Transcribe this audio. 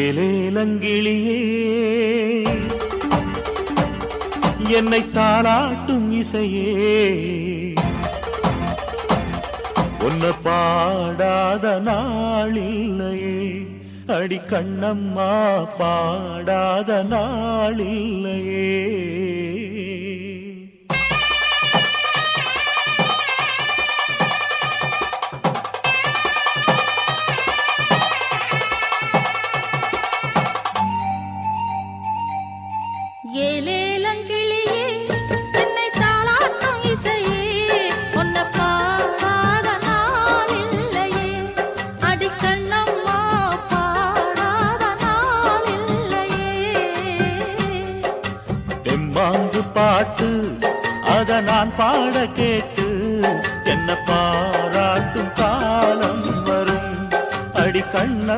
ஏலேலங்கிளியே என்னை தாளாட்டும் இசையே உன்னை பாடாத நாளில்லையே அடி கண்ணம்மா பாடாத நாளில்லையே ஏலேலங்கிளியே என்னை தாளாட்டும் இசையே உன்னை பாடாத நாளில்லையே அடி கண்ணம்மா பாடாத நாளில்லையே தெம்மாங்கு பாட்டு அத நான் பாட கேட்டு என்ன பாராட்டும் காலம் வரும் அடி கண்ணம்